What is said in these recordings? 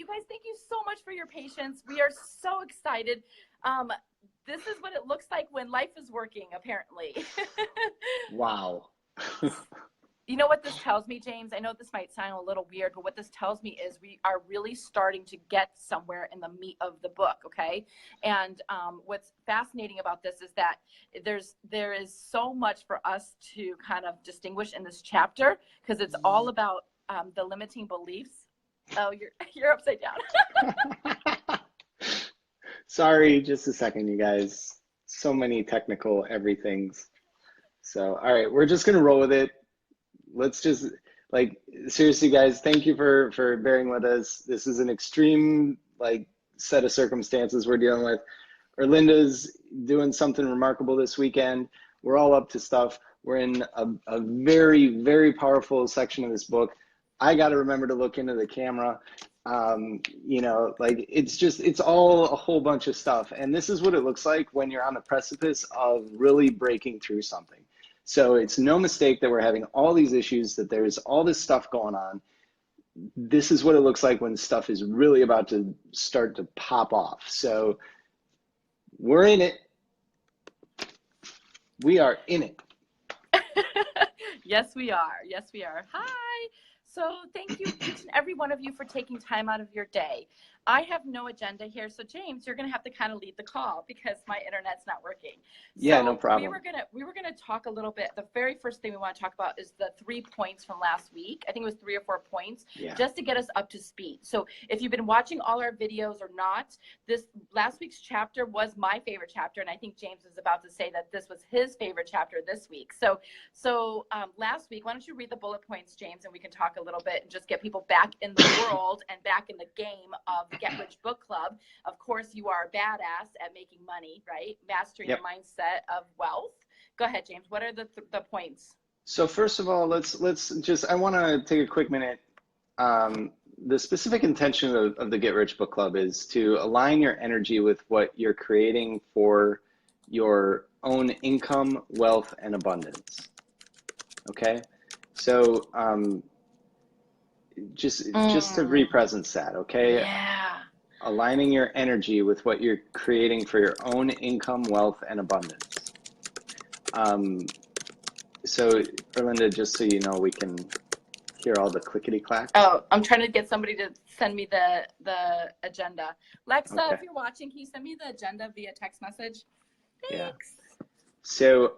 guys, thank you so much for your patience. We are so excited. This is what it looks like when life is working, apparently. Wow. You know what this tells me, James? I know this might sound a little weird, but what this tells me is we are really starting to get somewhere in the meat of the book, okay? And what's fascinating about this is that there is so much for us to kind of distinguish in this chapter, because it's all about the limiting beliefs. Oh, you're upside down. Sorry, just a second, you guys. So many technical everythings. So, all right, we're just gonna roll with it. Let's just, like, seriously, guys, thank you for bearing with us. This is an extreme, like, set of circumstances we're dealing with. Erlinda's doing something remarkable this weekend. We're all up to stuff. We're in a very, very powerful section of this book. I got to remember to look into the camera. You know, like, it's all a whole bunch of stuff. And this is what it looks like when you're on the precipice of really breaking through something. So it's no mistake that we're having all these issues, that there's all this stuff going on. This is what it looks like when stuff is really about to start to pop off. So we're in it. We are in it. Yes, we are. Yes, we are. Hi. So thank you, each and every one of you, for taking time out of your day. I have no agenda here, so James, you're going to have to kind of lead the call because my internet's not working. Yeah, so no problem. We were gonna talk a little bit. The very first thing we want to talk about is the 3 points from last week. I think it was 3 or 4 points, just to get us up to speed. So if you've been watching all our videos or not, this last week's chapter was my favorite chapter, and I think James was about to say that this was his favorite chapter this week. So last week, why don't you read the bullet points, James, and we can talk a little bit and just get people back in the world and back in the game of Get Rich Book Club. Of course, you are a badass at making money, right? Mastering your mindset of wealth. Go ahead, James. What are the points? So first of all, let's just, I want to take a quick minute. The specific intention of the Get Rich Book Club is to align your energy with what you're creating for your own income, wealth, and abundance. Okay? So just to represent that, okay? Yeah. Aligning your energy with what you're creating for your own income, wealth, and abundance. So Erlinda, just so you know, we can hear all the clickety clacks. Oh, I'm trying to get somebody to send me the agenda. Lexa, if you're watching, can you send me the agenda via text message? Thanks. Yeah. So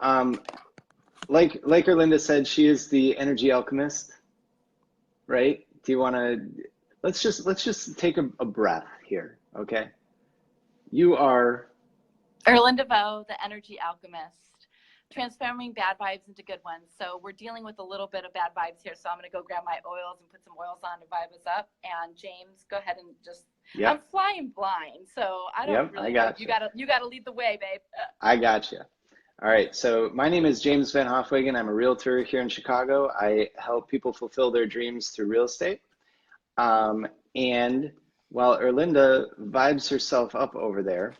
like Erlinda said, she is the energy alchemist, right? Do you want to, let's just take a breath here, okay? You are Erlinda Vo, the energy alchemist, transforming bad vibes into good ones. So we're dealing with a little bit of bad vibes here. So I'm going to go grab my oils and put some oils on to vibe us up. And James, go ahead and just, I'm flying blind. So I don't really know. You gotta lead the way, babe. I got you. All right. So my name is James VanHofwegen. I'm a realtor here in Chicago. I help people fulfill their dreams through real estate. And while Erlinda vibes herself up over there,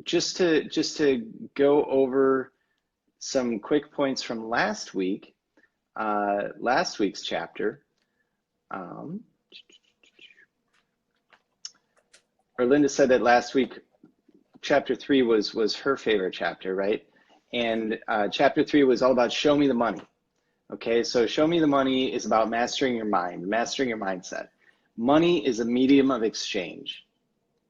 just to go over some quick points from last week's chapter. Erlinda said that last week, chapter 3 was her favorite chapter, right? And chapter 3 was all about show me the money. Okay, so show me the money is about mastering your mind, mastering your mindset. Money is a medium of exchange,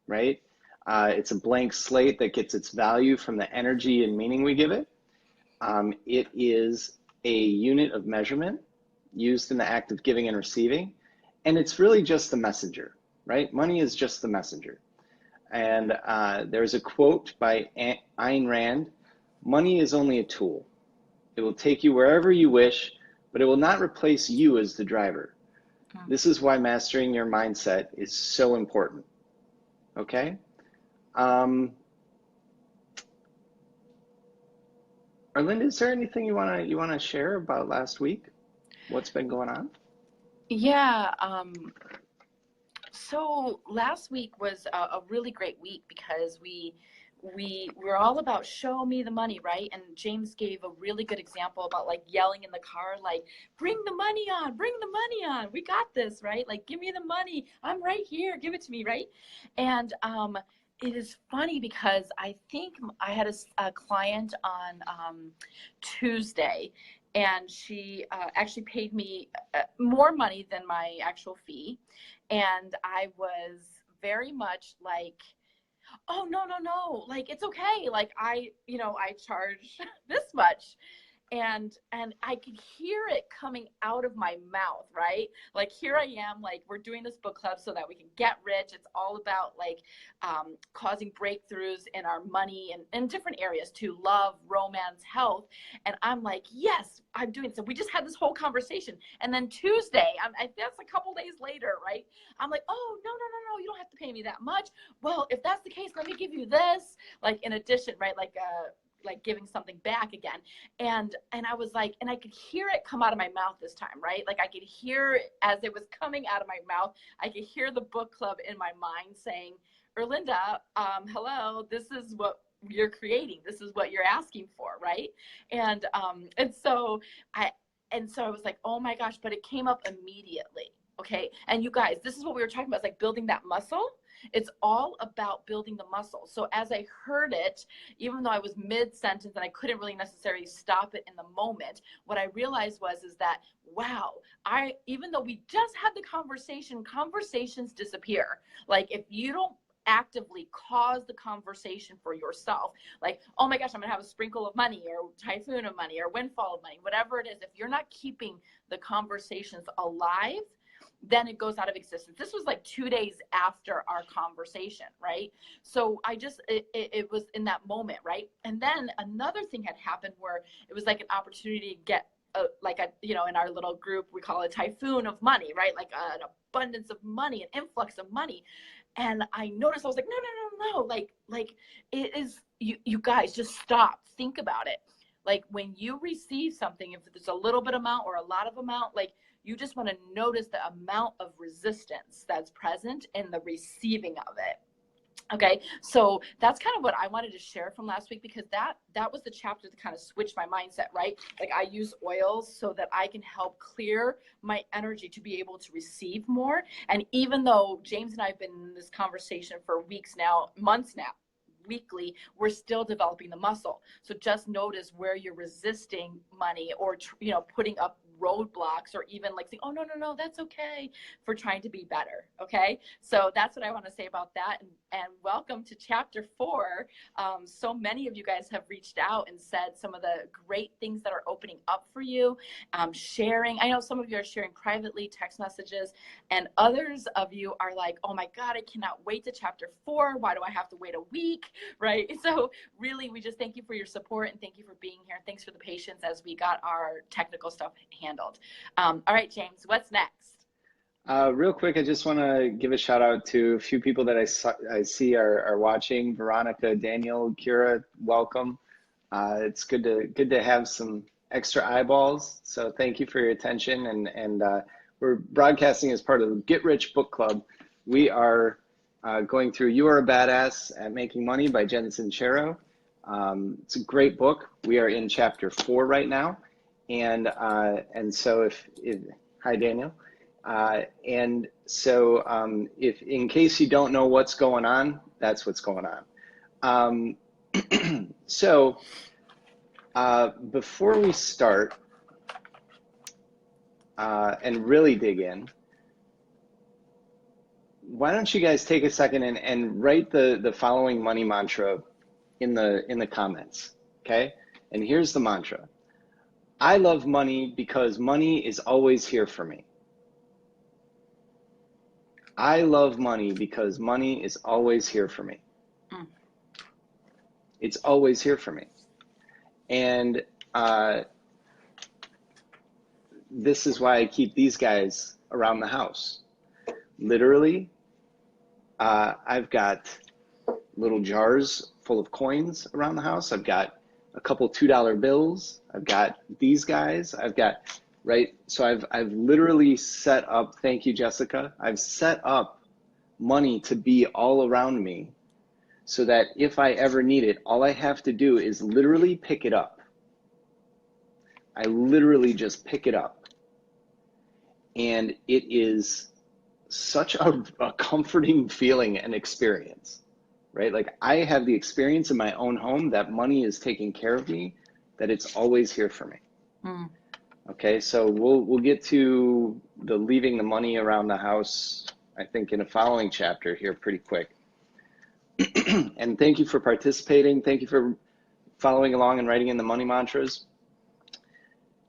right? It's a blank slate that gets its value from the energy and meaning we give it. It is a unit of measurement used in the act of giving and receiving. And it's really just the messenger, right? Money is just the messenger. And there's a quote by Ayn Rand: money is only a tool. It will take you wherever you wish, but it will not replace you as the driver. This is why mastering your mindset is so important. Okay? Erlinda, is there anything you wanna share about last week? What's been going on? Yeah. So last week was a really great week because we we're all about show me the money, right? And James gave a really good example about like yelling in the car, like, bring the money on, bring the money on. We got this, right? Like, give me the money. I'm right here. Give it to me, right? And it is funny because I think I had a client on Tuesday, and she actually paid me more money than my actual fee. And I was very much like, oh, no, no, no, like, it's okay. Like, I charge this much. And I could hear it coming out of my mouth, right? Like, here I am, like, we're doing this book club so that we can get rich. It's all about like causing breakthroughs in our money and in different areas too, love, romance, health. And I'm like, yes, I'm doing it. So we just had this whole conversation. And then Tuesday, that's a couple days later, right? I'm like, oh, no, no, no, no, you don't have to pay me that much. Well, if that's the case, let me give you this, like, in addition, right? Like giving something back again. And I was like, and I could hear it come out of my mouth this time, right? Like, I could hear, as it was coming out of my mouth, I could hear the book club in my mind saying, Erlinda, hello, this is what you're creating. This is what you're asking for, right? And so I was like, oh my gosh, but it came up immediately. Okay. And you guys, this is what we were talking about. It's like building that muscle. It's all about building the muscle. So as I heard it, even though I was mid-sentence and I couldn't really necessarily stop it in the moment, what I realized is that, wow, even though we just had the conversation, conversations disappear. Like, if you don't actively cause the conversation for yourself, like, oh my gosh, I'm gonna have a sprinkle of money or typhoon of money or windfall of money, whatever it is, if you're not keeping the conversations alive, then it goes out of existence. This was like 2 days after our conversation, right? So it was in that moment, right? And then another thing had happened where it was like an opportunity to get in our little group, we call it typhoon of money, right? Like an abundance of money, an influx of money. And I noticed, I was like, no, no, no, no. Like it is, you guys just stop, think about it. Like, when you receive something, if it's a little bit amount or a lot of amount, like, you just want to notice the amount of resistance that's present in the receiving of it. Okay, so that's kind of what I wanted to share from last week, because that was the chapter that kind of switched my mindset, right? Like, I use oils so that I can help clear my energy to be able to receive more. And even though James and I have been in this conversation for weeks now, months now, weekly, we're still developing the muscle. So just notice where you're resisting money, or putting up roadblocks, or even like saying, oh, no, no, no, that's okay, for trying to be better. Okay, so that's what I want to say about that. And welcome to chapter 4. So many of you guys have reached out and said some of the great things that are opening up for you, sharing. I know some of you are sharing privately, text messages, and others of you are like, oh my God, I cannot wait to chapter 4. Why do I have to wait a week? Right? So really, we just thank you for your support, and thank you for being here. Thanks for the patience as we got our technical stuff handled. All right, James, what's next? Real quick, I just want to give a shout out to a few people that I see are watching. Veronica, Daniel, Kira, welcome. It's good to have some extra eyeballs. So thank you for your attention. And we're broadcasting as part of the Get Rich Book Club. We are going through You Are a Badass at Making Money by Jen Sincero. It's a great book. We are in chapter 4 right now. And so if hi, Daniel. And so if in case you don't know what's going on, that's what's going on. So before we start and really dig in, why don't you guys take a second and write the following money mantra in the comments, okay? And here's the mantra. I love money because money is always here for me. I love money because money is always here for me. It's always here for me. And this is why I keep these guys around the house. Literally, I've got little jars full of coins around the house. I've got a couple $2 bills. I've got these guys. I've got, right? So I've literally set up, thank you, Jessica. I've set up money to be all around me so that if I ever need it, all I have to do is literally pick it up. I literally just pick it up. And it is such a comforting feeling and experience, right? Like I have the experience in my own home that money is taking care of me, that it's always here for me. Mm. Okay, so we'll get to the leaving the money around the house, I think, in a following chapter here pretty quick. And thank you for participating. Thank you for following along and writing in the money mantras.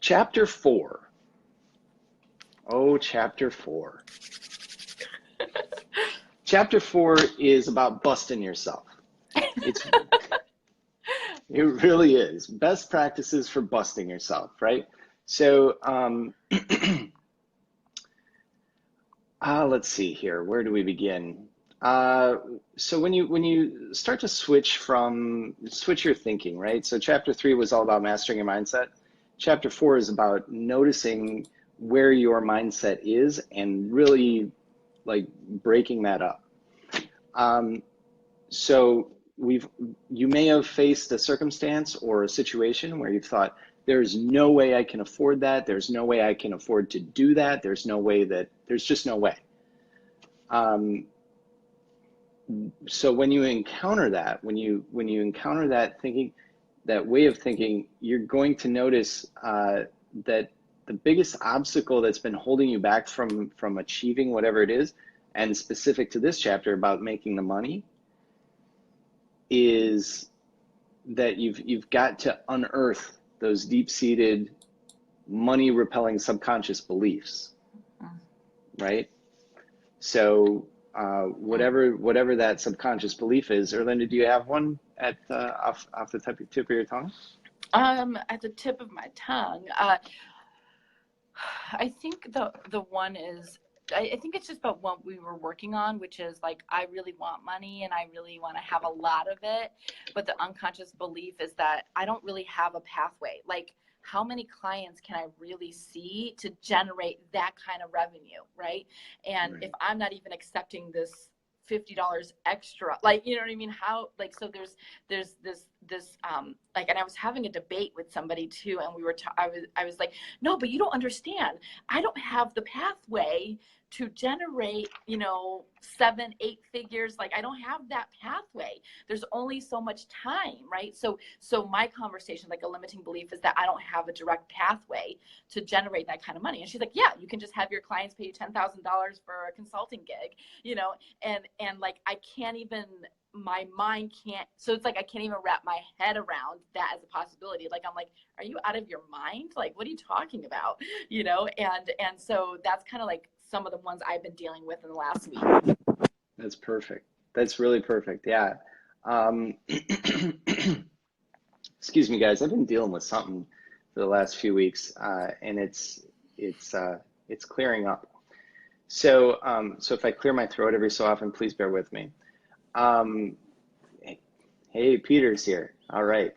Chapter 4. Oh, chapter 4. Chapter 4 is about busting yourself. It really is. Best practices for busting yourself, right? So, let's see here. Where do we begin? So when you start to switch your thinking, right? So chapter 3 was all about mastering your mindset. Chapter 4 is about noticing where your mindset is and really like breaking that up. So you may have faced a circumstance or a situation where you've thought, there's no way I can afford that. There's no way I can afford to do that. There's just no way. So when you encounter that, when you encounter that thinking, that way of thinking, you're going to notice that the biggest obstacle that's been holding you back from achieving whatever it is, and specific to this chapter about making the money, is that you've got to unearth those deep-seated money repelling subconscious beliefs, right? So whatever that subconscious belief is, Erlinda, do you have one at off the tip of your tongue? At the tip of my tongue, I think the one is, I think it's just about what we were working on, which is like, I really want money and I really want to have a lot of it. But the unconscious belief is that I don't really have a pathway. Like, how many clients can I really see to generate that kind of revenue, right? And right. If I'm not even accepting this $50 extra, like, you know what I mean? How, like, so there's this like, and I was having a debate with somebody too, and we were, I was like, no, but you don't understand. I don't have the pathway to generate, 7, 8 figures. Like, I don't have that pathway. There's only so much time, right? So my conversation, like a limiting belief, is that I don't have a direct pathway to generate that kind of money. And she's like, yeah, you can just have your clients pay you $10,000 for a consulting gig, and like, I can't even, my mind can't, so it's like I can't even wrap my head around that as a possibility. Like, I'm like, are you out of your mind? Like, what are you talking about? And so that's kind of like some of the ones I've been dealing with in the last week. That's perfect. That's really perfect. Yeah. Excuse me, guys. I've been dealing with something for the last few weeks, and it's clearing up. So if I clear my throat every so often, please bear with me. Hey, Peter's here. All right.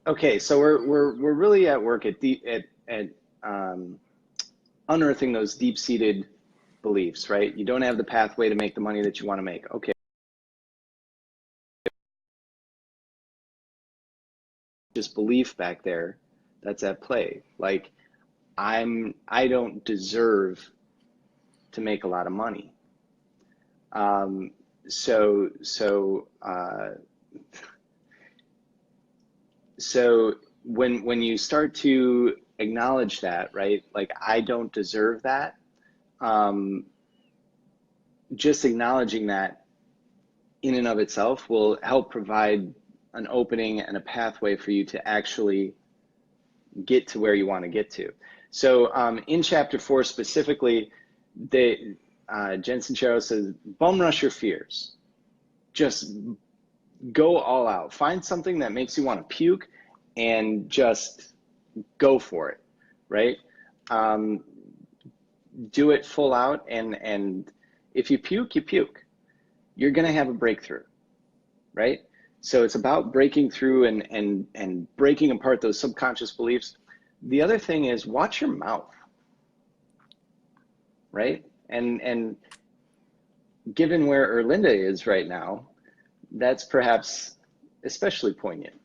Okay, so we're really at work at unearthing those deep-seated beliefs, right? You don't have the pathway to make the money that you want to make. Okay. Just belief back there that's at play. Like, I don't deserve to make a lot of money. So when you start to acknowledge that, right? Like, I don't deserve that. Just acknowledging that in and of itself will help provide an opening and a pathway for you to actually get to where you want to get to. So in chapter 4 specifically, Jen Sincero says, bum rush your fears. Just go all out. Find something that makes you want to puke and just go for it, right? Do it full out, and if you puke, you puke. You're gonna have a breakthrough, right? So it's about breaking through and breaking apart those subconscious beliefs. The other thing is, watch your mouth, right? And given where Erlinda is right now, that's perhaps especially poignant,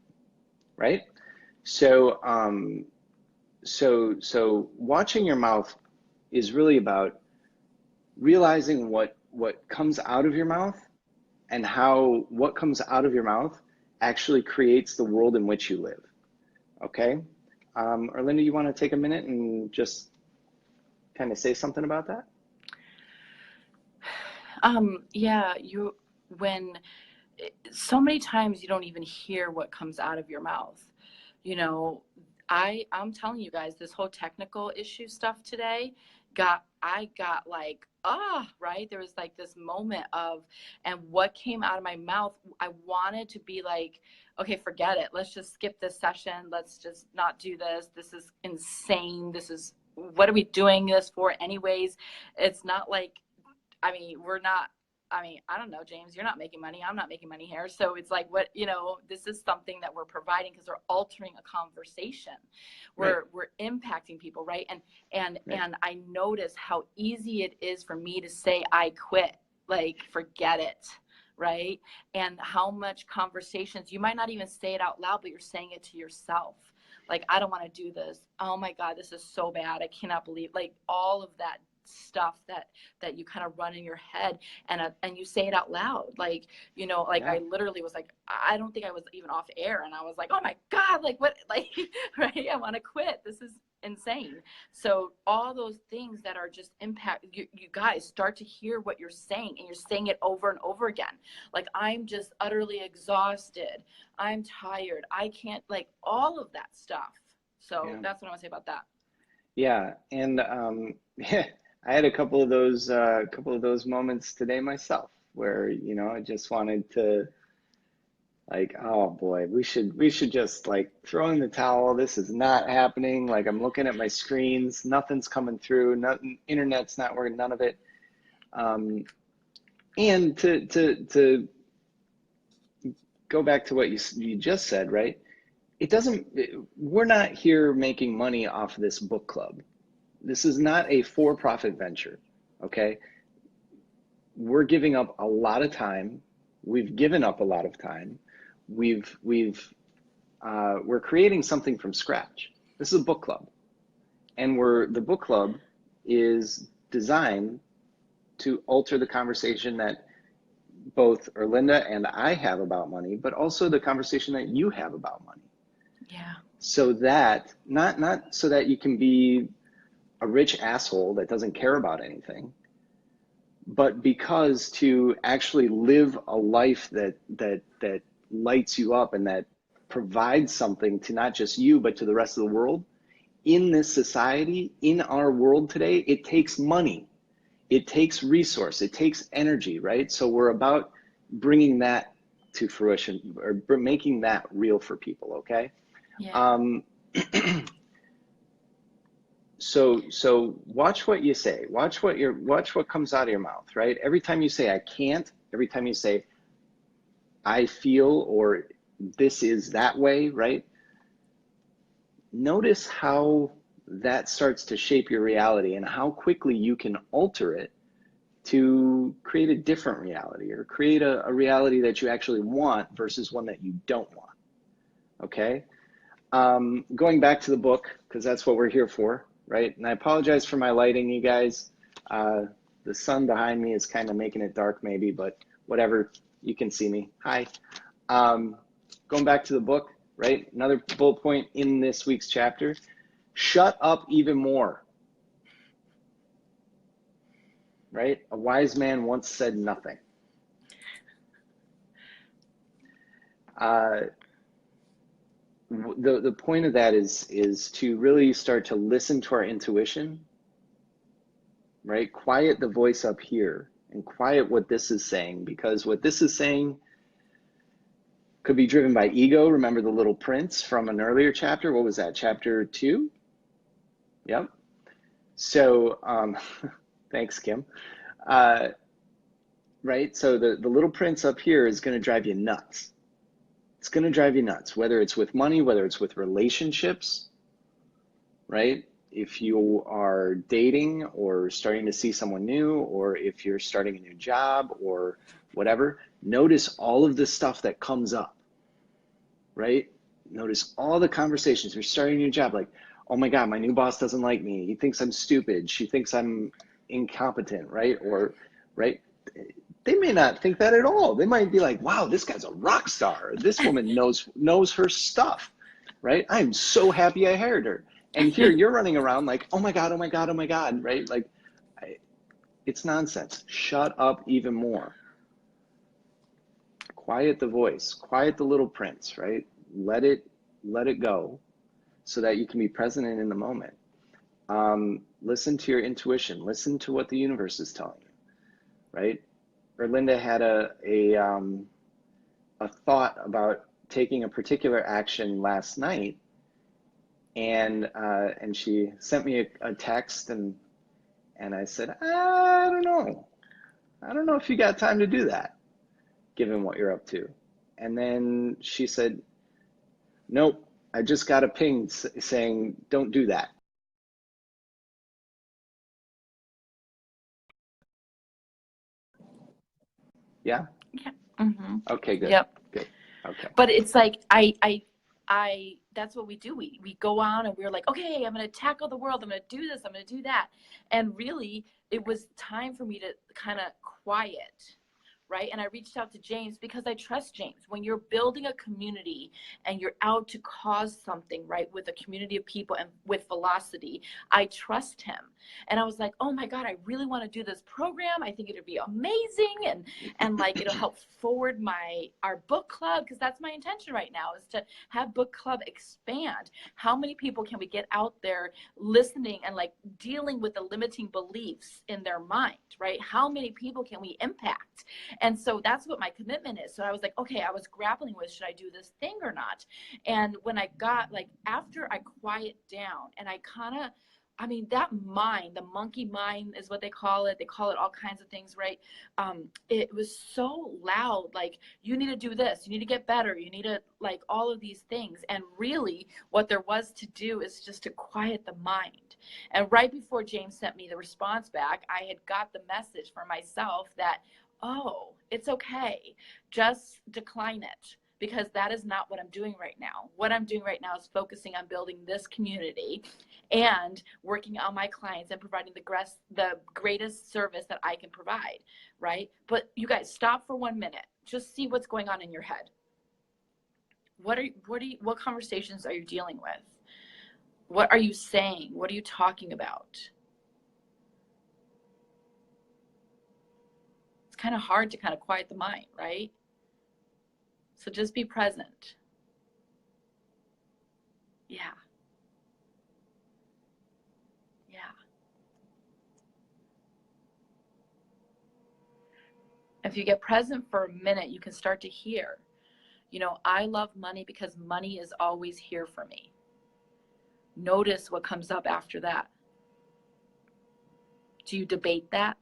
right? So, so watching your mouth is really about realizing what comes out of your mouth and how what comes out of your mouth actually creates the world in which you live. Okay? Erlinda, you want to take a minute and just kind of say something about that? Yeah, when so many times you don't even hear what comes out of your mouth. You know, I'm telling you guys, this whole technical issue stuff today I got like, right? There was like this moment of, and what came out of my mouth, I wanted to be like, okay, forget it. Let's just skip this session. Let's just not do this. This is insane. What are we doing this for anyways? It's not like, I don't know, James, you're not making money. I'm not making money here. So it's like, this is something that we're providing because we're altering a conversation. We're impacting people, right? And I notice how easy it is for me to say, I quit, like, forget it, right? And how much conversations, you might not even say it out loud, but you're saying it to yourself. Like, I don't want to do this. Oh my God, this is so bad. I cannot believe, like, all of that stuff that you kind of run in your head, and you say it out loud, like, I literally was like, I don't think I was even off air, and I was like, oh my God, like, what, like, right, I want to quit, this is insane. So all those things that are just impact you guys start to hear what you're saying, and you're saying it over and over again, like, I'm just utterly exhausted, I'm tired, I can't, like, all of that stuff. So that's what I want to say about that. And I had a couple of those moments today myself where, I just wanted to, like, oh boy, we should just, like, throw in the towel. This is not happening. Like, I'm looking at my screens, nothing's coming through, nothing, internet's not working, none of it. And to go back to what you just said, right? We're not here making money off this book club. This is not a for-profit venture, okay? We're giving up a lot of time. We've given up a lot of time. We're creating something from scratch. This is a book club, and the book club is designed to alter the conversation that both Erlinda and I have about money, but also the conversation that you have about money. Yeah. So that not so that you can be a rich asshole that doesn't care about anything, but because to actually live a life that lights you up and that provides something to not just you, but to the rest of the world. In this society, in our world today, it takes money, it takes resource, it takes energy, right? So we're about bringing that to fruition, or making that real for people, okay? Yeah. So watch what you say. Watch what comes out of your mouth, right? Every time you say I can't, every time you say I feel, or this is that way, right? Notice how that starts to shape your reality and how quickly you can alter it to create a different reality, or create a reality that you actually want versus one that you don't want. Okay? Going back to the book, because that's what we're here for, right? And I apologize for my lighting, you guys. The sun behind me is kind of making it dark maybe, but whatever, you can see me. Hi. Going back to the book, right? Another bullet point in this week's chapter, shut up even more, right? A wise man once said nothing. The point of that is to really start to listen to our intuition, right? Quiet the voice up here and quiet what this is saying, because what this is saying could be driven by ego. Remember the little prince from an earlier chapter? What was that, chapter 2? Yep. So thanks, Kim. Right, so the little prince up here is going to drive you nuts. It's going to drive you nuts, whether it's with money, whether it's with relationships, right? if you are dating or starting to see someone new, or if you're starting a new job or whatever, notice all of the stuff that comes up, right? Notice all the conversations. You're starting a new job, like, oh my God, my new boss doesn't like me. He thinks I'm stupid. She thinks I'm incompetent, right? Or, right? They may not think that at all. They might be like, wow, this guy's a rock star. This woman knows her stuff, right? I'm so happy I hired her. And here you're running around like, oh my God, oh my God, oh my God, right? Like, it's nonsense. Shut up even more. Quiet the voice, quiet the little prince, right? Let it go so that you can be present and in the moment. Listen to your intuition. Listen to what the universe is telling you, right? Erlinda had a thought about taking a particular action last night, and she sent me a text, and I said, I don't know if you got time to do that, given what you're up to. And then she said, nope, I just got a ping saying, don't do that. Yeah? Yeah. Mm-hmm. Okay, good. Yep. Good. Okay. But it's like, I that's what we do. We go on and we're like, okay, I'm going to tackle the world. I'm going to do this. I'm going to do that. And really, it was time for me to kind of quiet. Right. And I reached out to James because I trust James. When you're building a community and you're out to cause something, right, with a community of people and with velocity, I trust him. And I was like, oh my God, I really want to do this program. I think it'd be amazing. And like, it'll help forward our book club, because that's my intention right now, is to have book club expand. How many people can we get out there listening and like dealing with the limiting beliefs in their mind, right? How many people can we impact? And so that's what my commitment is. So I was like, okay, I was grappling with, should I do this thing or not? And when I got, like, after I quiet down and I kind of, I mean, that mind, the monkey mind is what they call it. They call it all kinds of things, right? It was so loud, like, you need to do this, you need to get better, you need to, like, all of these things. And really what there was to do is just to quiet the mind. And right before James sent me the response back, I had got the message for myself that, oh, it's okay, just decline it, because that is not what I'm doing right now. What I'm doing right now is focusing on building this community and working on my clients and providing the greatest service that I can provide, right? But you guys, stop for 1 minute. Just see what's going on in your head. What conversations are you dealing with? What are you saying? What are you talking about? It's kind of hard to kind of quiet the mind, right? So just be present. Yeah. Yeah. If you get present for a minute, you can start to hear, you know, I love money because money is always here for me. Notice what comes up after that. Do you debate that?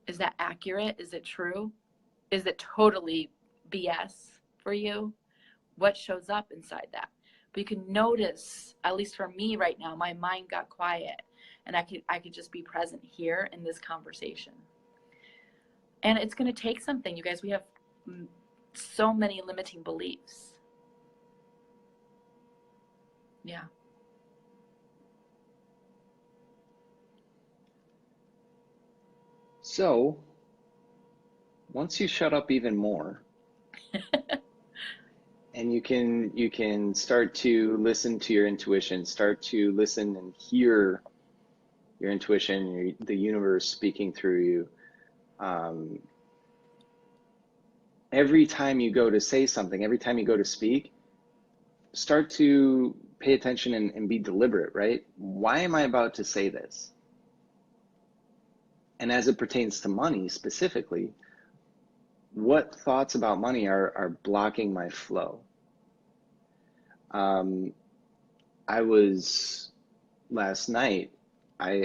Is that accurate? Is it true? Is it totally BS for you? What shows up inside that? But you can notice, at least for me right now, my mind got quiet and I could just be present here in this conversation. And it's going to take something, you guys. We have so many limiting beliefs. Yeah. So once you shut up even more, and you can start to listen to your intuition, start to listen and hear your intuition, the universe speaking through you. Every time you go to say something, every time you go to speak, start to pay attention and be deliberate, right? Why am I about to say this? And as it pertains to money specifically, what thoughts about money are blocking my flow? I was last night, I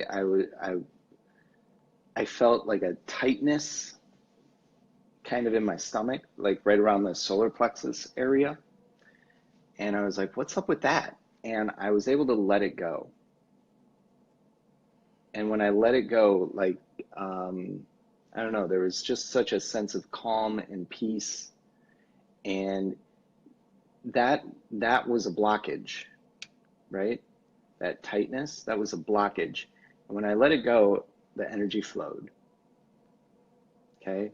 felt like a tightness kind of in my stomach, like right around the solar plexus area. And I was like, what's up with that? and I was able to let it go. And when I let it go, like, I don't know, there was just such a sense of calm and peace. And that was a blockage, right? That tightness, that was a blockage. And when I let it go, the energy flowed. Okay,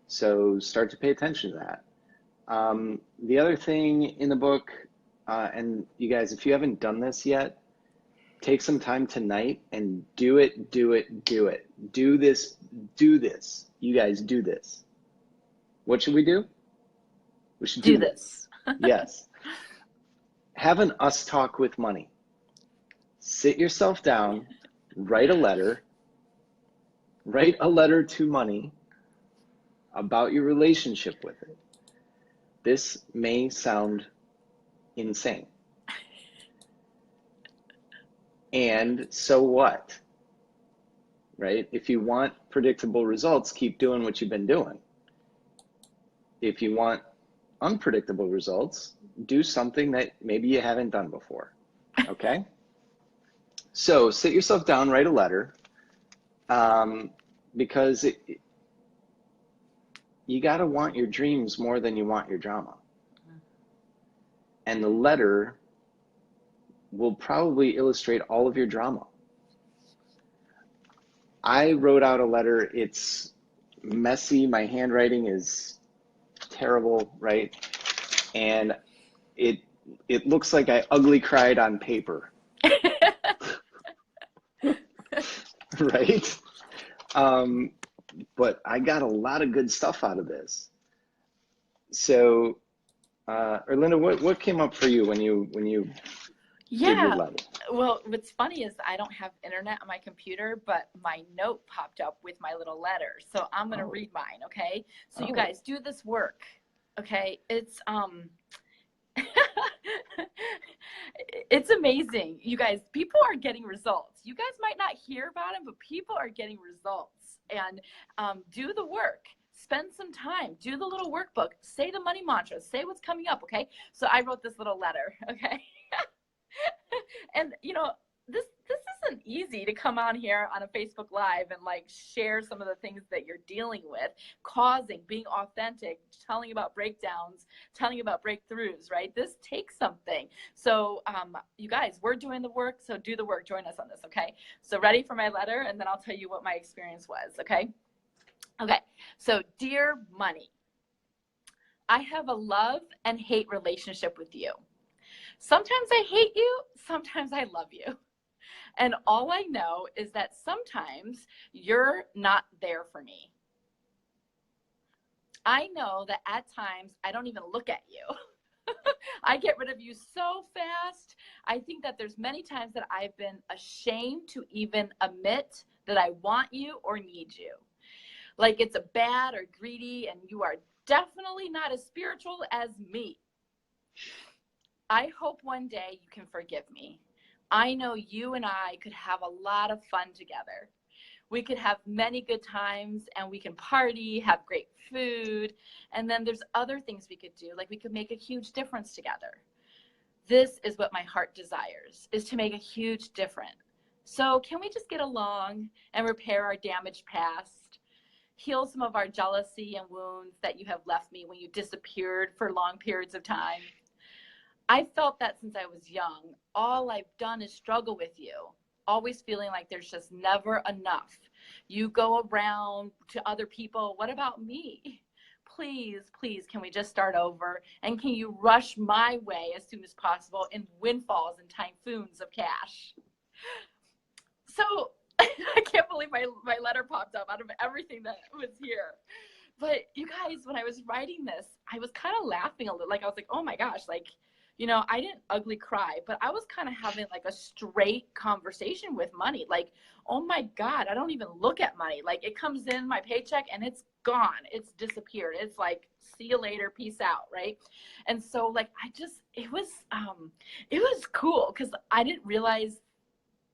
so start to pay attention to that. The other thing in the book, and you guys, if you haven't done this yet, take some time tonight and do it, do it, do it. Do this, do this. You guys do this. What should we do? We should do this. Yes. Have an us talk with money. Sit yourself down, write a letter to money about your relationship with it. This may sound insane. And so what? Right? If you want predictable results, keep doing what you've been doing. If you want unpredictable results, do something that maybe you haven't done before. Okay? So sit yourself down, write a letter, because you got to want your dreams more than you want your drama. And the letter will probably illustrate all of your drama. I wrote out a letter. It's messy. My handwriting is terrible, right? And it looks like I ugly cried on paper. Right? But I got a lot of good stuff out of this. So, Erlinda, what came up for you when you did your letter? Well, what's funny is I don't have internet on my computer, but my note popped up with my little letter. So I'm going to read mine, okay? So you guys do this work, okay? It's it's amazing. You guys, people are getting results. You guys might not hear about them, but people are getting results. And do the work. Spend some time. Do the little workbook. Say the money mantra. Say what's coming up, okay? So I wrote this little letter, okay? And, you know, this isn't easy to come on here on a Facebook Live and like share some of the things that you're dealing with, being authentic, telling about breakdowns, telling about breakthroughs, right? This takes something. So you guys, we're doing the work, so do the work. Join us on this, okay? So ready for my letter, and then I'll tell you what my experience was, okay? Okay, so dear money, I have a love and hate relationship with you. Sometimes I hate you, sometimes I love you. And all I know is that sometimes you're not there for me. I know that at times I don't even look at you. I get rid of you so fast. I think that there's many times that I've been ashamed to even admit that I want you or need you. Like it's a bad or greedy, and you are definitely not as spiritual as me. I hope one day you can forgive me. I know you and I could have a lot of fun together. We could have many good times, and we can party, have great food, and then there's other things we could do, like we could make a huge difference together. This is what my heart desires, is to make a huge difference. So can we just get along and repair our damaged past, heal some of our jealousy and wounds that you have left me when you disappeared for long periods of time? I felt that since I was young. All I've done is struggle with you, always feeling like there's just never enough. You go around to other people. What about me? Please, please, can we just start over? And can you rush my way as soon as possible in windfalls and typhoons of cash? So I can't believe my letter popped up out of everything that was here. But you guys, when I was writing this, I was kind of laughing a little. Like I was like, oh my gosh, like, you know, I didn't ugly cry, but I was kind of having like a straight conversation with money. Like, oh my God, I don't even look at money. Like it comes in my paycheck and it's gone. It's disappeared. It's like, see you later, peace out, right? And so like, it was cool because I didn't realize,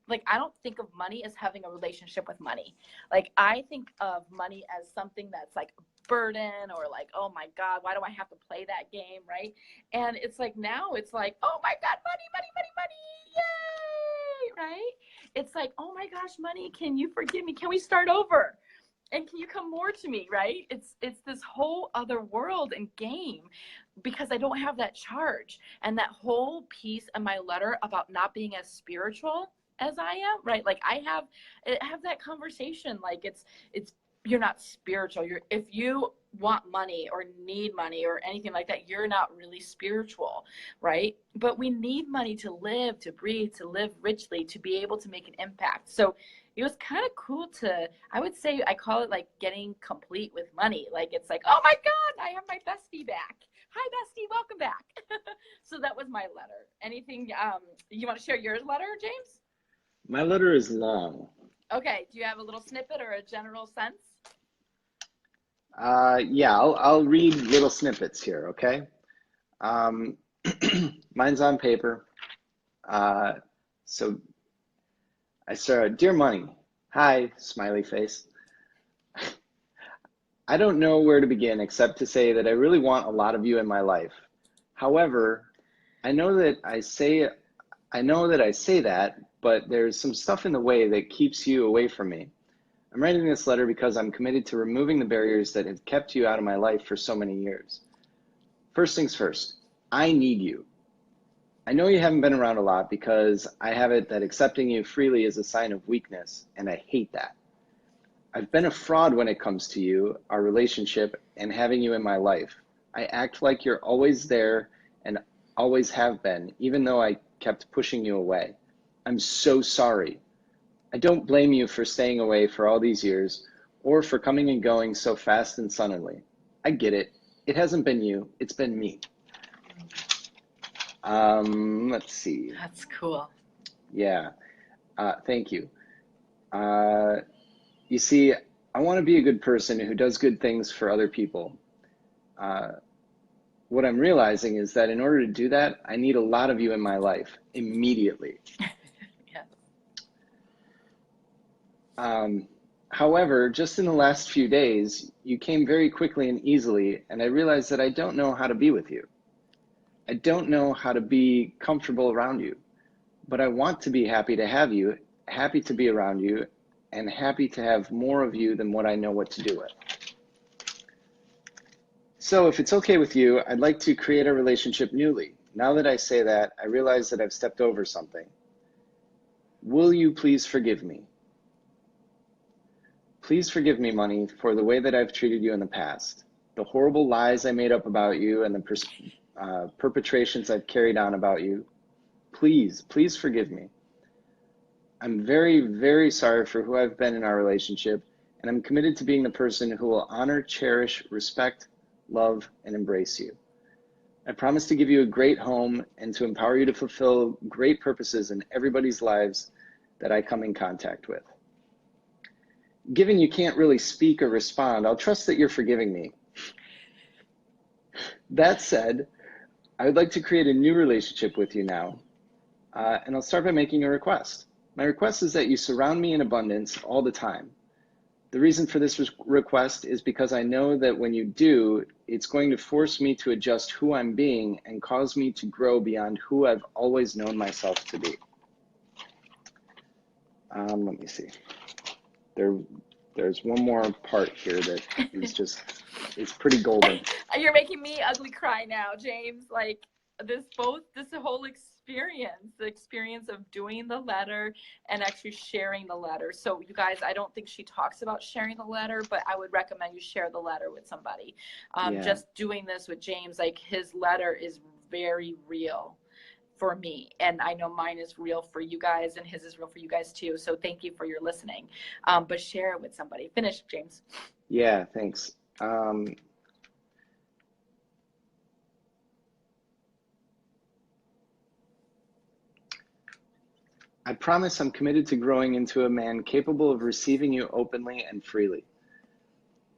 like, I don't think of money as having a relationship with money. Like I think of money as something that's like burden, or like, oh my God, why do I have to play that game, right? And it's like, now it's like, oh my God, money, money, money, money, yay, right? It's like, oh my gosh, money, can you forgive me? Can we start over? And can you come more to me, right? It's this whole other world and game, because I don't have that charge. And that whole piece in my letter about not being as spiritual as I am, right? Like I have that conversation, like it's you're not spiritual. If you want money or need money or anything like that, you're not really spiritual, right? But we need money to live, to breathe, to live richly, to be able to make an impact. So it was kind of cool to, I would say, I call it like getting complete with money. Like, it's like, oh my God, I have my bestie back. Hi, bestie, welcome back. So that was my letter. Anything, you want to share your letter, James? My letter is long. Okay, do you have a little snippet or a general sense? Yeah, I'll read little snippets here, okay? Mine's on paper. So I start, dear money, hi, smiley face. I don't know where to begin except to say that I really want a lot of you in my life. However, I know that I say that, but there's some stuff in the way that keeps you away from me. I'm writing this letter because I'm committed to removing the barriers that have kept you out of my life for so many years. First things first, I need you. I know you haven't been around a lot because I have it that accepting you freely is a sign of weakness, and I hate that. I've been a fraud when it comes to you, our relationship, and having you in my life. I act like you're always there and always have been, even though I kept pushing you away. I'm so sorry. I don't blame you for staying away for all these years or for coming and going so fast and suddenly. I get it. It hasn't been you. It's been me. Let's see. That's cool. Yeah. Thank you. You see, I want to be a good person who does good things for other people. What I'm realizing is that in order to do that, I need a lot of you in my life immediately. However, just in the last few days, you came very quickly and easily, and I realized that I don't know how to be with you. I don't know how to be comfortable around you, but I want to be happy to have you, happy to be around you, and happy to have more of you than what I know what to do with. So if it's okay with you, I'd like to create a relationship newly. Now that I say that, I realize that I've stepped over something. Will you please forgive me? Please forgive me, money, for the way that I've treated you in the past, the horrible lies I made up about you and the perpetrations I've carried on about you. Please, please forgive me. I'm very, very sorry for who I've been in our relationship, and I'm committed to being the person who will honor, cherish, respect, love, and embrace you. I promise to give you a great home and to empower you to fulfill great purposes in everybody's lives that I come in contact with. Given you can't really speak or respond, I'll trust that you're forgiving me. That said, I would like to create a new relationship with you now, and I'll start by making a request. My request is that you surround me in abundance all the time. The reason for this request is because I know that when you do, it's going to force me to adjust who I'm being and cause me to grow beyond who I've always known myself to be. Let me see. There's one more part here that is just, it's pretty golden. You're making me ugly cry now, James. Like this whole experience, the experience of doing the letter and actually sharing the letter. So you guys, I don't think she talks about sharing the letter, but I would recommend you share the letter with somebody. Just doing this with James, like his letter is very real for me, and I know mine is real for you guys, and his is real for you guys too. So thank you for your listening. But share it with somebody. Finish, James. Yeah, thanks. I promise I'm committed to growing into a man capable of receiving you openly and freely.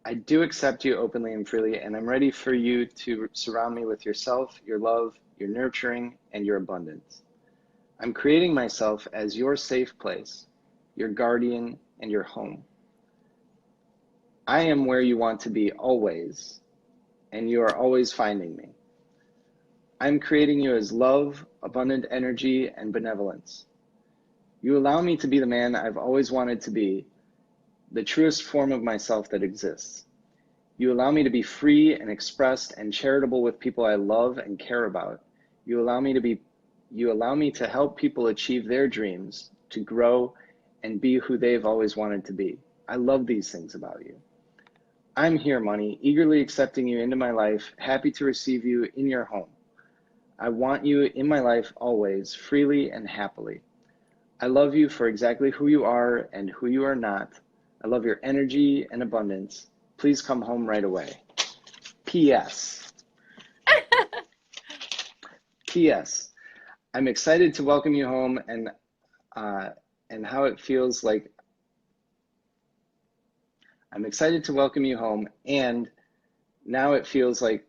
I do accept you openly and freely, and I'm ready for you to surround me with yourself, your love, your nurturing, and your abundance. I'm creating myself as your safe place, your guardian, and your home. I am where you want to be always, and you are always finding me. I'm creating you as love, abundant energy, and benevolence. You allow me to be the man I've always wanted to be, the truest form of myself that exists. You allow me to be free and expressed and charitable with people I love and care about. You allow me to help people achieve their dreams, to grow and be who they've always wanted to be. I love these things about you. I'm here, money, eagerly accepting you into my life, happy to receive you in your home. I want you in my life always, freely and happily. I love you for exactly who you are and who you are not. I love your energy and abundance. Please come home right away. P.S. P.S. I'm excited to welcome you home and how it feels like. I'm excited to welcome you home, and now it feels like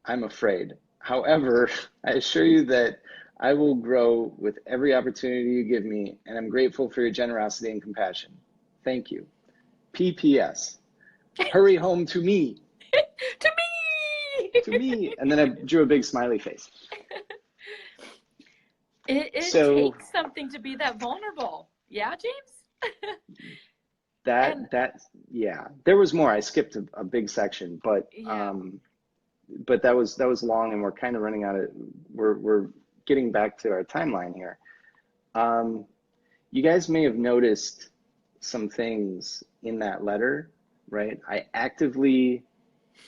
I'm afraid. However, I assure you that I will grow with every opportunity you give me, and I'm grateful for your generosity and compassion. Thank you. P.P.S. Hurry home to me. To me! To me. And then I drew a big smiley face. It takes something to be that vulnerable. Yeah, James? Yeah. There was more. I skipped a big section, but yeah. But that was long, and we're kind of running out of. We're getting back to our timeline here. You guys may have noticed some things in that letter, right? I actively,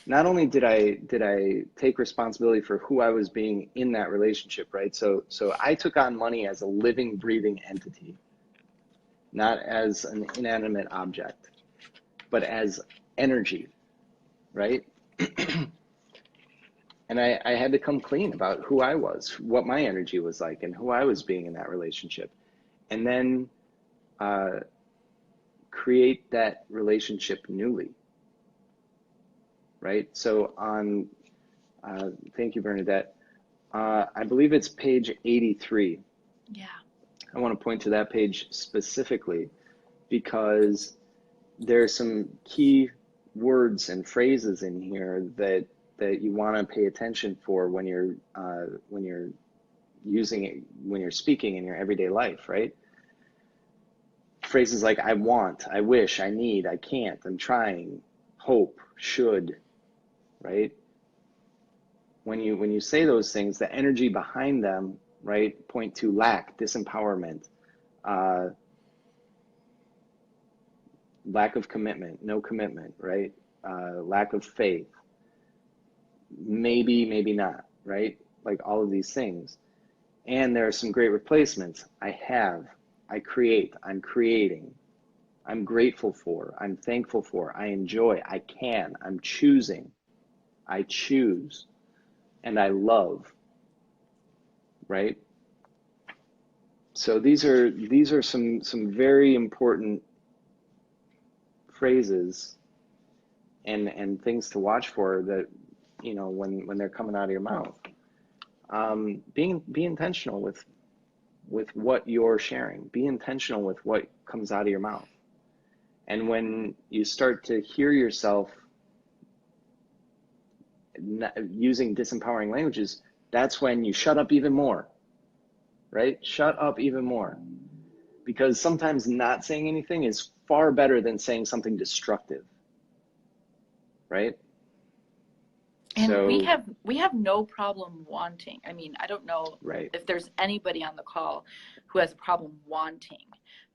not only did I take responsibility for who I was being in that relationship, right? So I took on money as a living, breathing entity, not as an inanimate object, but as energy, right? And I had to come clean about who I was, what my energy was like, and who I was being in that relationship. And then create that relationship newly, right? So on, thank you, Bernadette. I believe it's page 83. Yeah. I want to point to that page specifically because there are some key words and phrases in here that you want to pay attention for when you're using it, when you're speaking in your everyday life, right? Phrases like I want, I wish, I need, I can't, I'm trying, hope, should, right? When you say those things, the energy behind them, right, point to lack, disempowerment, lack of commitment, no commitment, right? Lack of faith, maybe not, right? Like all of these things. And there are some great replacements. I have, I create, I'm creating, I'm grateful for, I'm thankful for, I enjoy, I can, I'm choosing, I choose, and I love, right? So these are some very important phrases and things to watch for that, you know, when they're coming out of your mouth. Be intentional with what you're sharing. Be intentional with what comes out of your mouth. And when you start to hear yourself using disempowering languages, that's when you shut up even more, right? Shut up even more. Because sometimes not saying anything is far better than saying something destructive, right? And so, we have no problem wanting. I mean, I don't know right. if there's anybody on the call who has a problem wanting.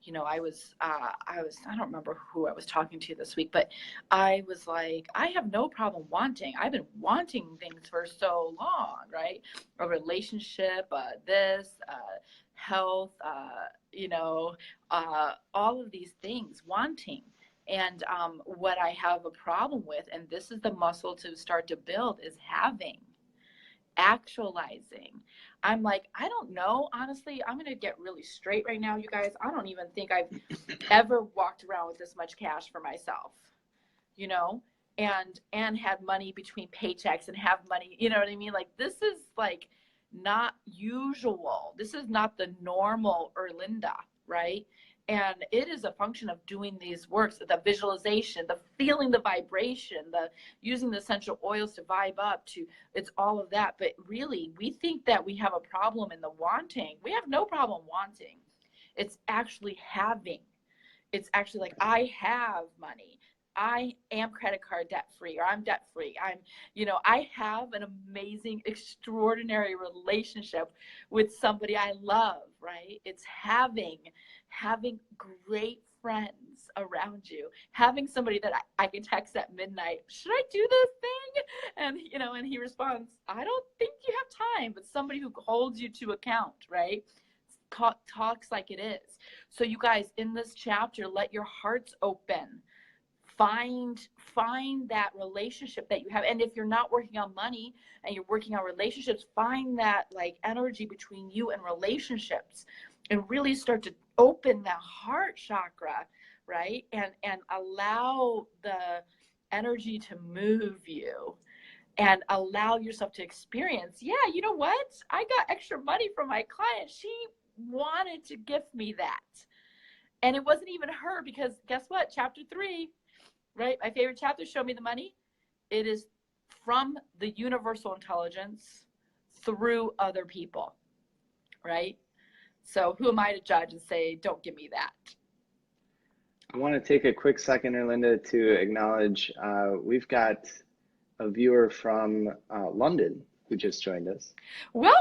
You know, I don't remember who I was talking to this week, but I was like, I have no problem wanting. I've been wanting things for so long, right? A relationship, health, you know, all of these things, wanting. And what I have a problem with, and this is the muscle to start to build, is having, actualizing. I'm like, I don't know, honestly, I'm going to get really straight right now, you guys. I don't even think I've ever walked around with this much cash for myself, you know, and had money between paychecks and have money, you know what I mean? Like, this is like not usual. This is not the normal Erlinda, right? And it is a function of doing these works, the visualization, the feeling the vibration, the using the essential oils to vibe up to, it's all of that. But really, we think that we have a problem in the wanting. We have no problem wanting. It's actually having. It's actually like, I have money. I am credit card debt free, or I'm debt free. I have an amazing, extraordinary relationship with somebody I love, right? It's having great friends around you, having somebody that I can text at midnight, should I do this thing? And he responds, I don't think you have time, but somebody who holds you to account, right? Talks like it is. So you guys, in this chapter, let your hearts open. Find that relationship that you have. And if you're not working on money and you're working on relationships, find that like energy between you and relationships, and really start to open that heart chakra, right? And allow the energy to move you, and allow yourself to experience, yeah, you know what? I got extra money from my client. She wanted to gift me that. And it wasn't even her, because guess what? Chapter 3, right? My favorite chapter, Show Me the Money. It is from the universal intelligence through other people, right? So who am I to judge and say, don't give me that? I want to take a quick second, Erlinda, to acknowledge we've got a viewer from London who just joined us. Welcome.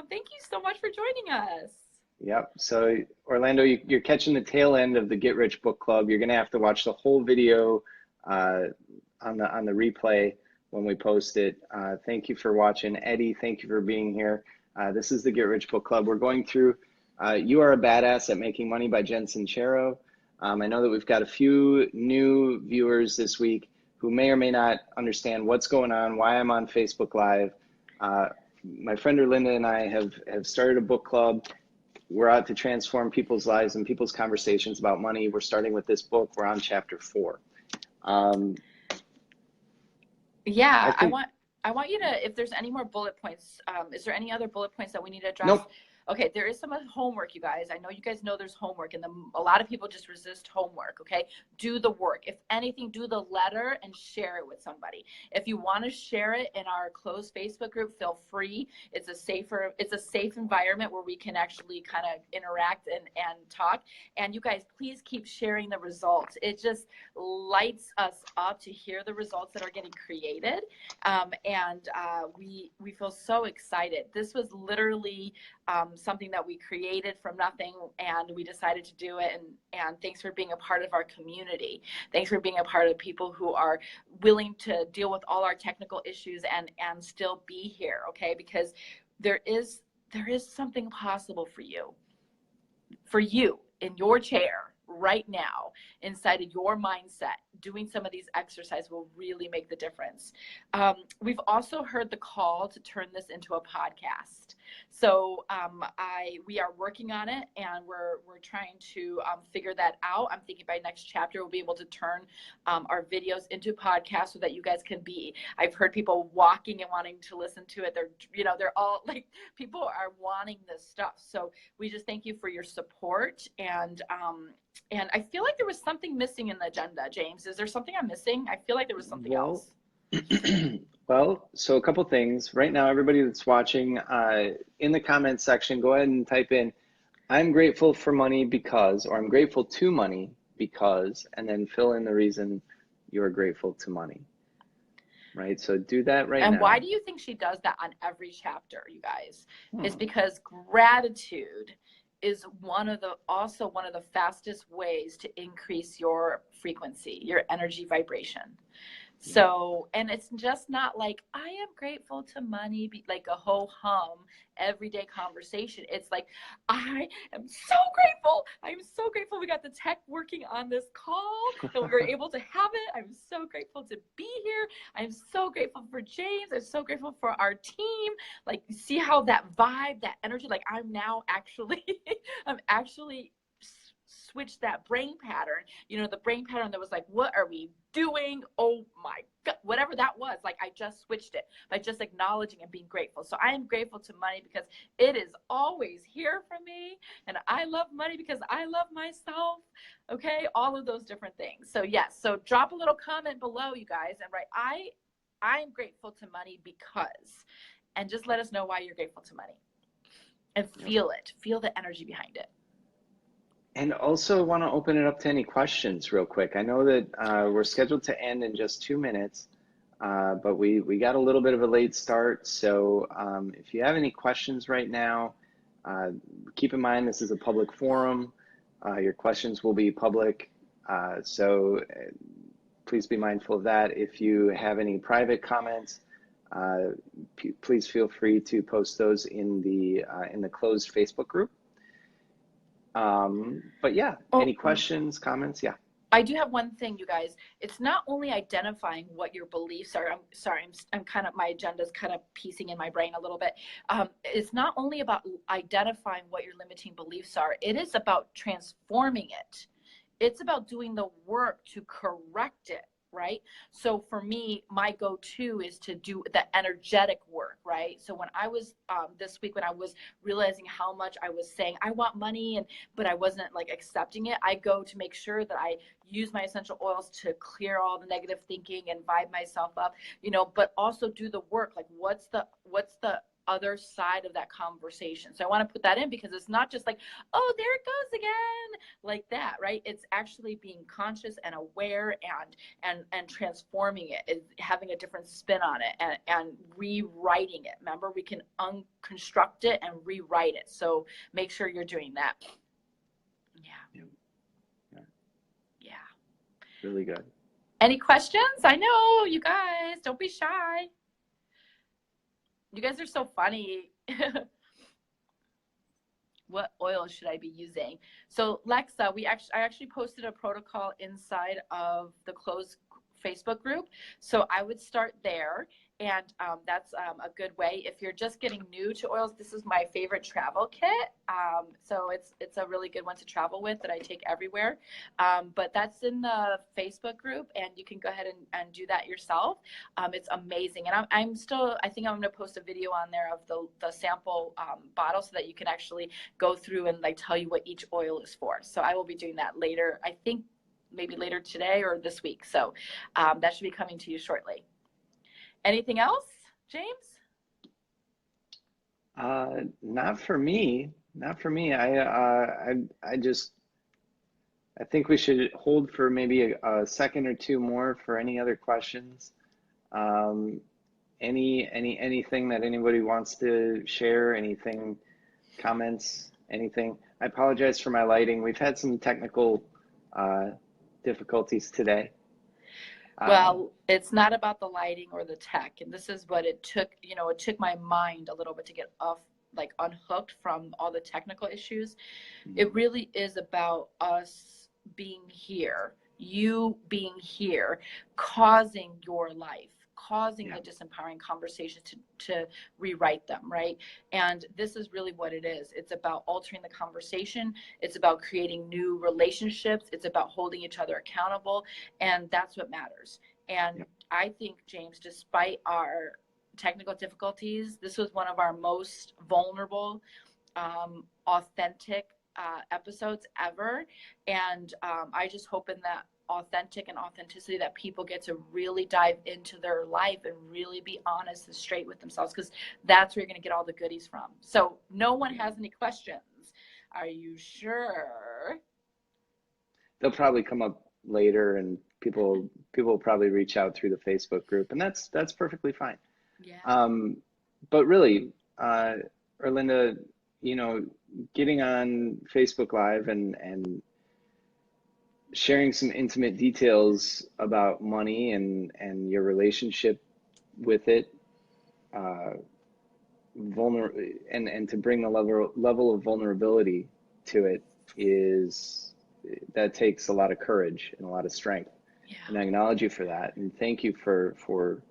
Thank you so much for joining us. Yep. So Orlando, you're catching the tail end of the Get Rich Book Club. You're going to have to watch the whole video on the replay when we post it. Thank you for watching. Eddie, thank you for being here. This is the Get Rich Book Club. We're going through You Are a Badass at Making Money by Jen Sincero. I know that we've got a few new viewers this week who may or may not understand what's going on, why I'm on Facebook Live. My friend Erlinda and I have started a book club. We're out to transform people's lives and people's conversations about money. We're starting with this book. We're on chapter 4. Yeah, I want you to, if there's any more bullet points, is there any other bullet points that we need to address? Nope. Okay, there is some homework, you guys. I know you guys know there's homework, and a lot of people just resist homework, okay? Do the work. If anything, do the letter and share it with somebody. If you want to share it in our closed Facebook group, feel free. It's a safe environment where we can actually kind of interact and talk. And you guys, please keep sharing the results. It just lights us up to hear the results that are getting created. We feel so excited. This was literally something that we created from nothing, and we decided to do it. And thanks for being a part of our community. Thanks for being a part of people who are willing to deal with all our technical issues and still be here, okay? Because there is something possible for you in your chair right now, inside of your mindset. Doing some of these exercises will really make the difference. We've also heard the call to turn this into a podcast. So we are working on it, and we're trying to figure that out. I'm thinking by next chapter we'll be able to turn our videos into podcasts so that you guys can be. I've heard people walking and wanting to listen to it. They're all like, people are wanting this stuff. So we just thank you for your support, and I feel like there was something missing in the agenda. James, is there something I'm missing? I feel like there was something else. Well, so a couple things. Right now, everybody that's watching, in the comments section, go ahead and type in, I'm grateful for money because, or I'm grateful to money because, and then fill in the reason you're grateful to money. Right? So do that right now. And why do you think she does that on every chapter, you guys? It's because gratitude is also one of the fastest ways to increase your frequency, your energy vibration. So, and it's just not like, I am grateful to money, like a ho-hum everyday conversation. It's like, I am so grateful. I'm so grateful we got the tech working on this call and we were able to have it. I'm so grateful to be here. I'm so grateful for James. I'm so grateful for our team. Like, see how that vibe, that energy, like I'm actually switched that brain pattern, you know, the brain pattern that was like, what are we doing? Oh my God, whatever that was, like I just switched it by just acknowledging and being grateful. So I am grateful to money because it is always here for me. And I love money because I love myself. Okay. All of those different things. So yes. So drop a little comment below, you guys, and write, I am grateful to money because, and just let us know why you're grateful to money and feel it, feel the energy behind it. And also want to open it up to any questions real quick. I know that we're scheduled to end in just 2 minutes, but we got a little bit of a late start. So if you have any questions right now, keep in mind this is a public forum. Your questions will be public. So please be mindful of that. If you have any private comments, please feel free to post those in the closed Facebook group. But yeah, any questions, comments? Yeah. I do have one thing, you guys. It's not only identifying what your beliefs are. I'm sorry, I'm kind of, my agenda's kind of piecing in my brain a little bit. It's not only about identifying what your limiting beliefs are. It is about transforming it. It's about doing the work to correct it. Right? So for me, my go-to is to do the energetic work, right? So when I was, this week, when I was realizing how much I was saying, I want money, but I wasn't like accepting it, I go to make sure that I use my essential oils to clear all the negative thinking and vibe myself up, you know, but also do the work. Like what's the other side of that conversation? So I want to put that in because it's not just like, oh, there it goes again, like that, right? It's actually being conscious and aware and transforming it, is having a different spin on it and rewriting it. Remember, we can unconstruct it and rewrite it. So make sure you're doing that. Yeah. Really good. Any questions? I know, you guys, don't be shy. You guys are so funny. What oil should I be using? So Lexa, I actually posted a protocol inside of the closed Facebook group. So I would start there. And that's a good way. If you're just getting new to oils, this is my favorite travel kit. So it's a really good one to travel with that I take everywhere. But that's in the Facebook group, and you can go ahead and do that yourself. It's amazing. And I think I'm going to post a video on there of the sample bottle so that you can actually go through and like tell you what each oil is for. So I will be doing that later, I think maybe later today or this week. So that should be coming to you shortly. Anything else, James? Not for me. Not for me. I think we should hold for maybe a second or two more for any other questions. Anything that anybody wants to share, anything, comments, anything. I apologize for my lighting. We've had some technical difficulties today. Well, it's not about the lighting or the tech. And this is what it took, you know, it took my mind a little bit to get off, like unhooked from all the technical issues. It really is about us being here, you being here, causing your life, causing the disempowering conversations to rewrite them, right? And this is really what it is. It's about altering the conversation. It's about creating new relationships. It's about holding each other accountable. And that's what matters. And I think, James, despite our technical difficulties, this was one of our most vulnerable, authentic episodes ever. And I just hope in that authenticity that people get to really dive into their life and really be honest and straight with themselves, because that's where you're going to get all the goodies from. So no one has any questions. Are you sure? They'll probably come up later, and people will probably reach out through the Facebook group, and that's perfectly fine. Yeah. But really, Erlinda, you know, getting on Facebook Live and sharing some intimate details about money and your relationship with it, and to bring the level of vulnerability to it, that takes a lot of courage and a lot of strength. Yeah. And I acknowledge you for that, and thank you for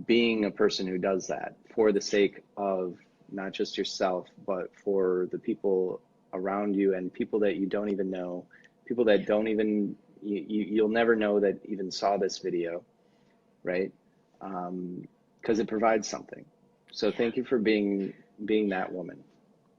being a person who does that for the sake of not just yourself, but for the people around you and people that you don't even know, people that don't even, you'll never know that even saw this video, right? Because it provides something. So thank you for being that woman.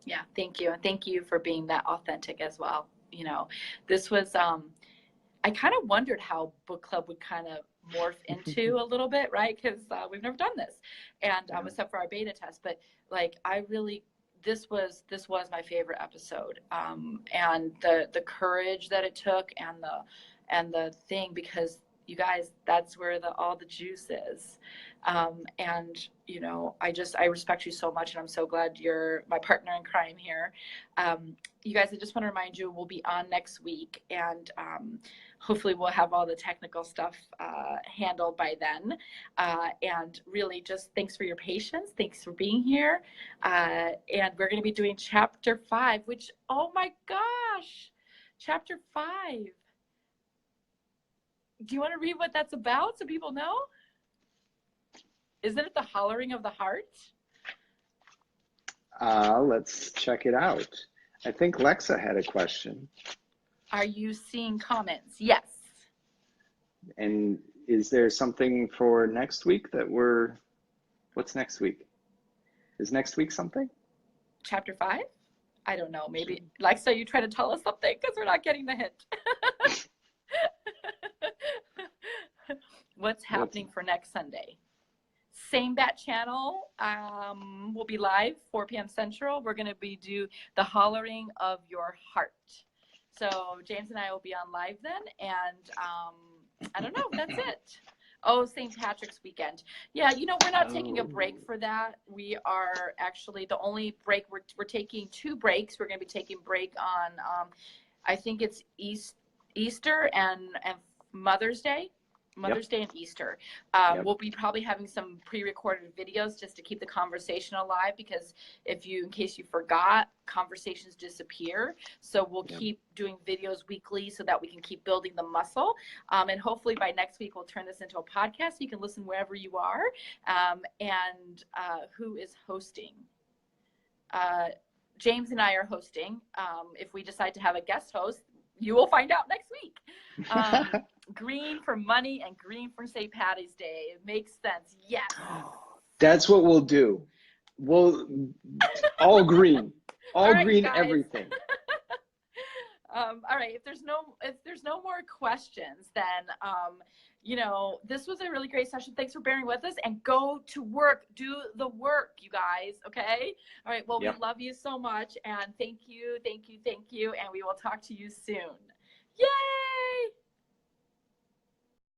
Yeah, thank you. And thank you for being that authentic as well. You know, this was, I kind of wondered how book club would kind of morph into a little bit, right? Because we've never done this, and except for our beta test. But like, I really, this was my favorite episode, and the courage that it took, and the thing, because you guys, that's where all the juice is. And you know, I respect you so much, and I'm so glad you're my partner in crime here. You guys, I just want to remind you, we'll be on next week, and hopefully we'll have all the technical stuff handled by then. And really, just thanks for your patience. Thanks for being here. And we're going to be doing chapter 5, which, oh my gosh, chapter 5. Do you want to read what that's about so people know? Isn't it the hollering of the heart? Let's check it out. I think Lexa had a question. Are you seeing comments? Yes. And is there something for next week what's next week? Is next week something? Chapter 5? I don't know. Maybe, Lexa, you try to tell us something because we're not getting the hint. What's happening for next Sunday? Same bat channel. We'll be live 4 p.m. Central. We're going to do the hollering of your heart. So James and I will be on live then, and I don't know. That's it. Oh, St. Patrick's weekend. Yeah, you know, we're not taking a break for that. We are actually the only break. We're taking 2 breaks. We're going to be taking break on, I think it's Easter and Mother's Day. Mother's Day and Easter. We'll be probably having some pre-recorded videos just to keep the conversation alive, because in case you forgot, conversations disappear. So we'll keep doing videos weekly so that we can keep building the muscle. And hopefully by next week, we'll turn this into a podcast. So you can listen wherever you are. And who is hosting? James and I are hosting. If we decide to have a guest host, you will find out next week. Green for money and green for St. Patty's Day. It makes sense. Yes. That's what we'll do. We'll all green. All right, green, guys. everything. All right. If there's no more questions, then you know, this was a really great session. Thanks for bearing with us, and go to work. Do the work, you guys. Okay. All right. Well, we love you so much, and thank you, and we will talk to you soon. Yay!